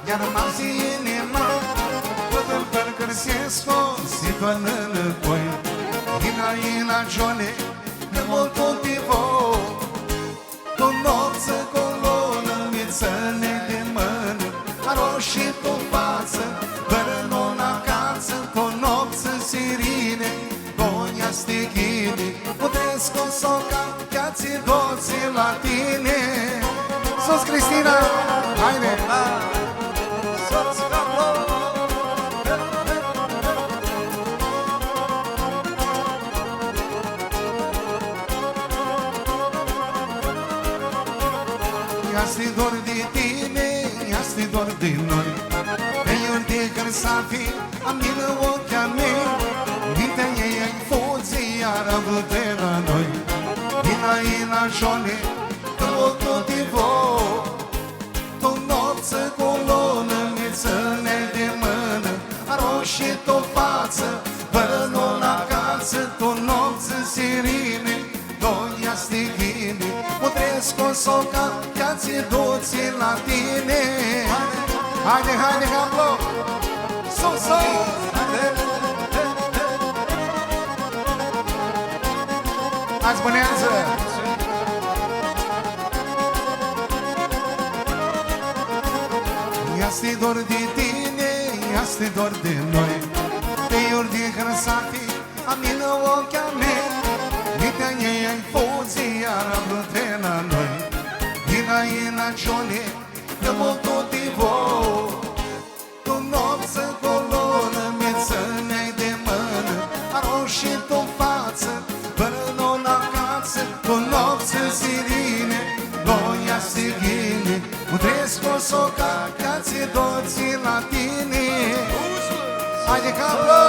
iar m-am zi inima, tot-l percărsesc-o, si-toană lăcoi, Ina gione, de molto vivo, tu nopță colonă, mițăne de mână, aroșii tu față, bărănon acasă, tu nopță sirine, gonia stighine, puteți consoca, chiații doții la tine. Sus Cristina, haide! Sus Cablo! Ia-sti dor de tine, ia-sti dor de noi, pe iurte când s-a fi, am mină ochea mea, mintea ei ai fuzi, iar avute la noi. Ina gione, tot tivo, tu nopță colonă, mițăne de mână, aroșii tu față, bărănon acasă, tu nopță sirine, gonia stighine, puteți consoca, chiații duții la tine. Haide, haide, Cablo! Sus, sus! Azi bănează! Ia-sti dor de tine, ia-sti dor de noi, pe iurte când s-a fi, am mină ochea mea, mintea ei ai fuzi, iar avute la noi. Ina gione, de molto vivo, tu nopță colonă, mițăne de mână, aroșii tu față, bărănon acasă, tu nopță sirine, gonia stighine, puteți consoca, chiații doții la tine. Haide, Cablo!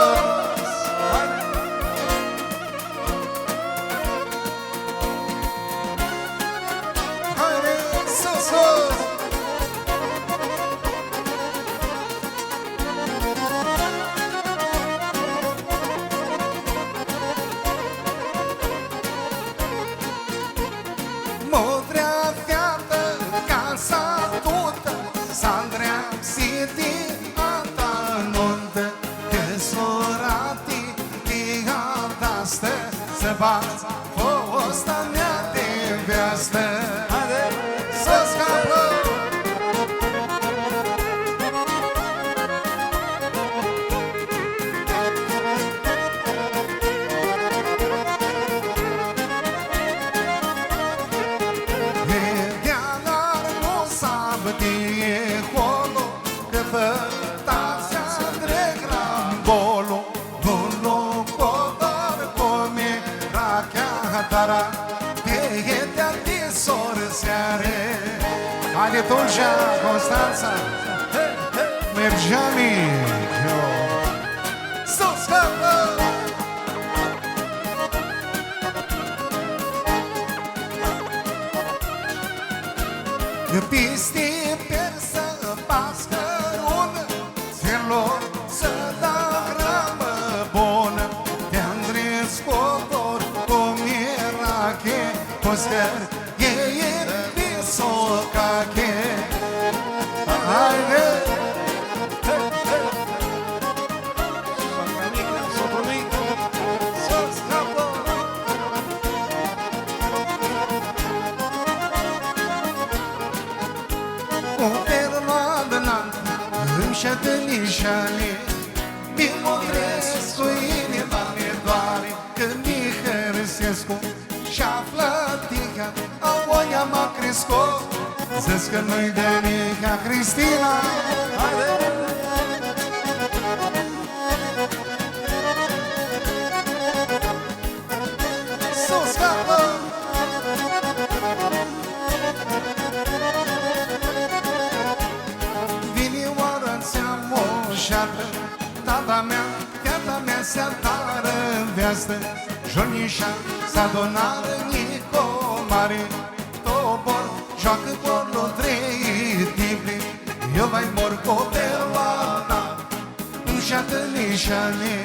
Modrea fiată, casa tută, Sandrea City, ata nuntă, tesorati, tigadastă, să bați fosta mea de veastă. Să scapă! Haide Tulcea, Constanța, mergeam eu. Sus, Cablo! Pisti persă, pascărună, țelor să da gramă bună, te-am drescotor, cum era che, postăr, socache. Haide! O perloadă n-am, îmi-ședă nișane, mi-motresc cu inima mi doare, că mi hărăsescu și-află tica, voia m-a crescut, zis că nu-i de mica Cristina. Haide! Sus, Cablo! Vine oară ți-am moșată, tata mea se-a tară în veastă, Jonișa s-a donat Nico mare, tobor, joacă porlo trei timpli, eu vai mor cu perloana, înșeată nișane,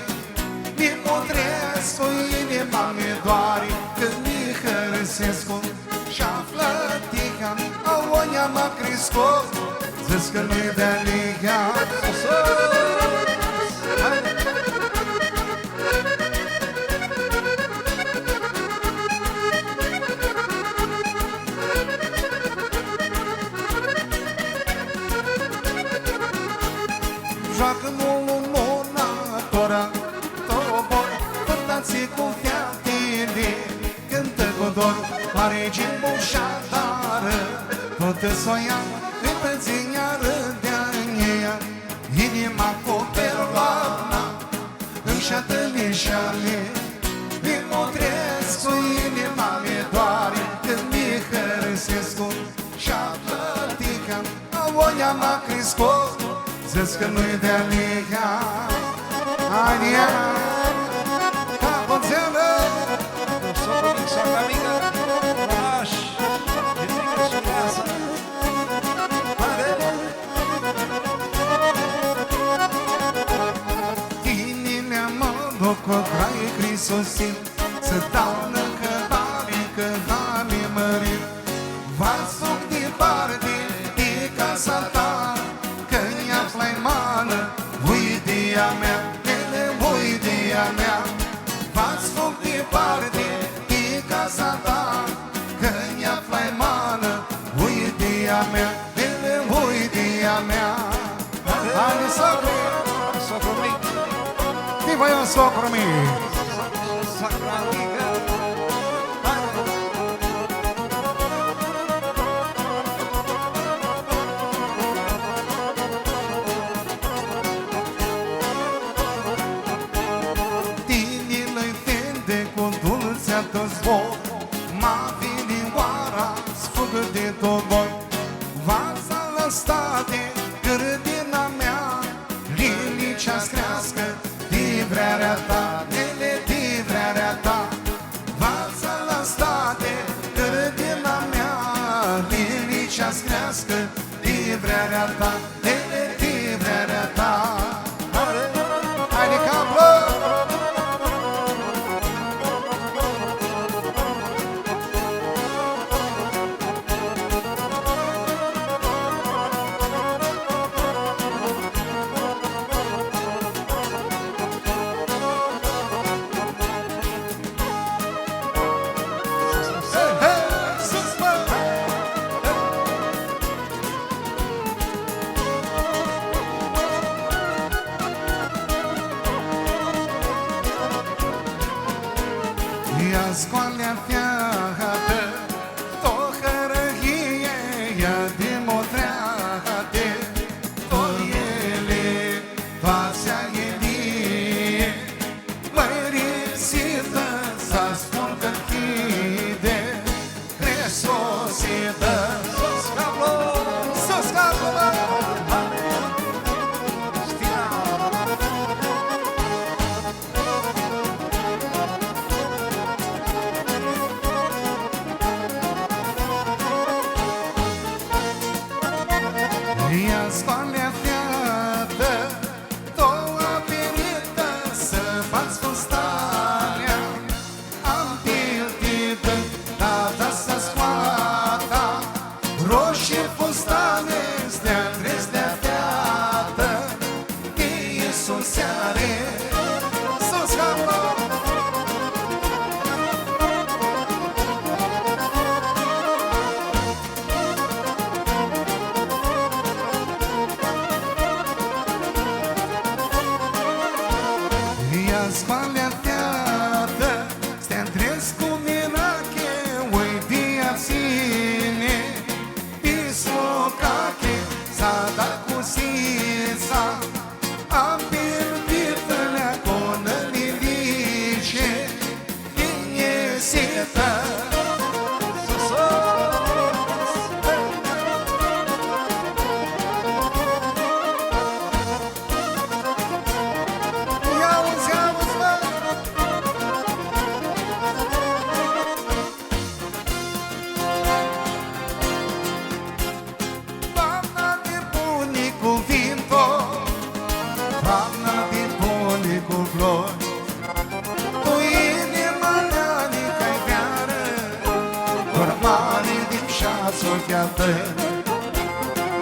mi motresc cu inima mi doare, când mi hărăsesc și-află tica, a oia m-a crescut, zis că nu-i de Joacă mulunatora, tobor, fărtații cu fiatele, cântă cu dor, are gimbul și-adară, toată soia, repăția râdea în ea, inima cu perloana, înșeată lișale, din Motrescu, inima mi doare, când mi hărăsescu, și-a plătică, a voia m-a crescut, zis că nu-i de-a liga, Ania, capoțelă. Socul mic, soacra mică, oraș, Petrică și casă. Inimea mă duc cu crai crisosit, să dau lângă bani, că banii mărit. V-ați departe de casa ta, că-i aflai mană, uidia mea, ele uidia mea. V-ați departe de casa ta, că-i aflai mană, uidia mea, ele uidia mea. Hai, socru! Socul mic, Viva eu, socru mic! soacra mică. Tinile tinde cu dulcea tău zbor, m-a vinioara sfugă de tobor. Vaza lăstate, grădina mea, lilicea-ți crească, livrearea ta, livrearea ta. Vaza lăstate, grădina mea, lilicea-ți crească, livrearea ta, livrearea ta. Haide, caplă! Ia scoalea fiată, o hărăhie, ia de motreate, o ele, vasea elie, mărisită, să spun că închide, resosită, sus caplo, ia scoalea fiată, două pirită, să bați fustarea. Am piltită, tata să scoata, roșie fustane, stea trestea fiată, tie sunt seare, sus capă. Ia scoalea fiată, stea întrezi cu mirache, uidia ține, pislocache, s-a dat cu sisa, am pierdit-lea conă lilice, liniesită.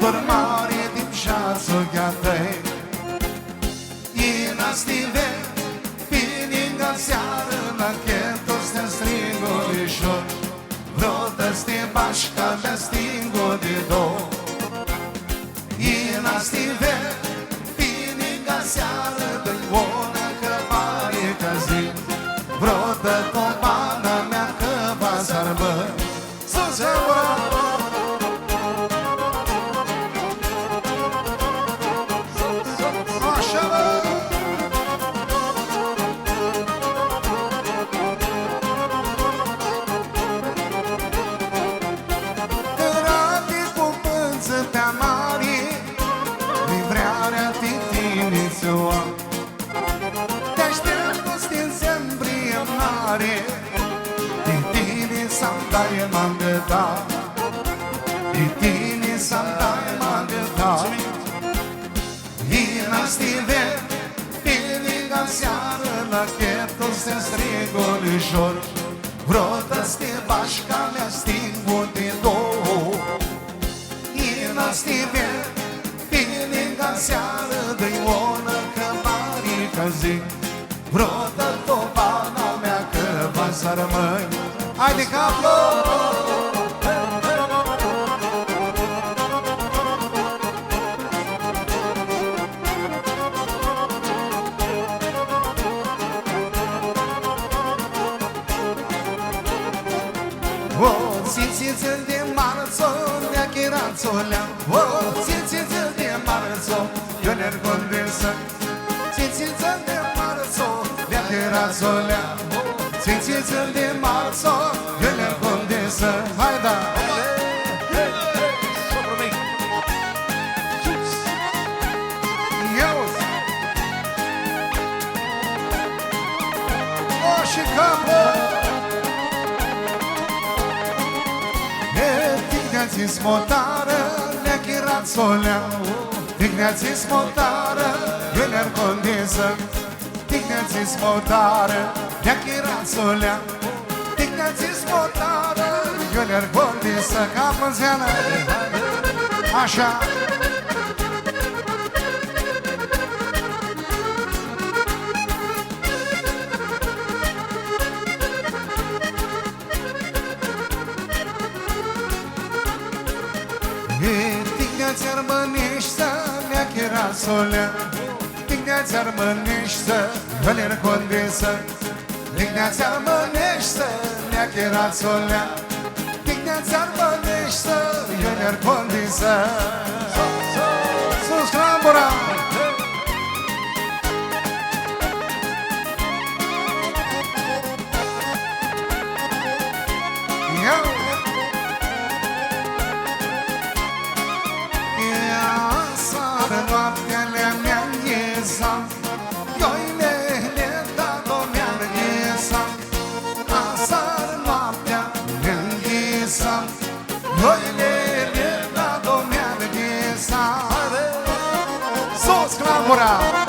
Dormare din șasul gheată, stive, pininga seară la chetul ste strigolișor, Vrotă ste bașca me stingo de două. Ina stive, pininga seară dă-i ona că pare că zi, Vrotă compana mea că va sarbă. Sus, te aștept în sembrie mare, de tine să-mi dai m-am gătat, de tine să-mi dai m-am gătat. Ina stive, pininga seară la chetul se strigolișor, Vrotă ste bașca mea stingu de două. Ina stive, pininga seară dă-i onă că mari că zi, Vrotă topana mea că va să rămâi. Hai de caplo! O, țițiță de marțo, de-a chirațolea, o, țițiță de marțo, eu ne-ar condensă. Țițiță de marțo, de-a chirațolea, țițiță de marțo, eu ne-ar condensă. Hai da! O, și capă! Dignați smotară, ne-a chirat solea, dignați smotară, eu ne-ar condensă. Dignați smotară, ne-a chirat solea, dignați smotară, eu ne-ar condensă. Cap în zeană, așa. Dignați armănești ne-a chirat solea, dignați armănești eu ne-ar condensă. Dignați armănești ne-a chirat solea, dignați armănești eu ne-ar condensă. Sus clambura! Noaptele mi-am iesam, ioile le-a-dat-o mi-am iesam. Asar noaptea mi-am iesam, ioile le-a-dat-o mi-am iesam. Sus, clambura!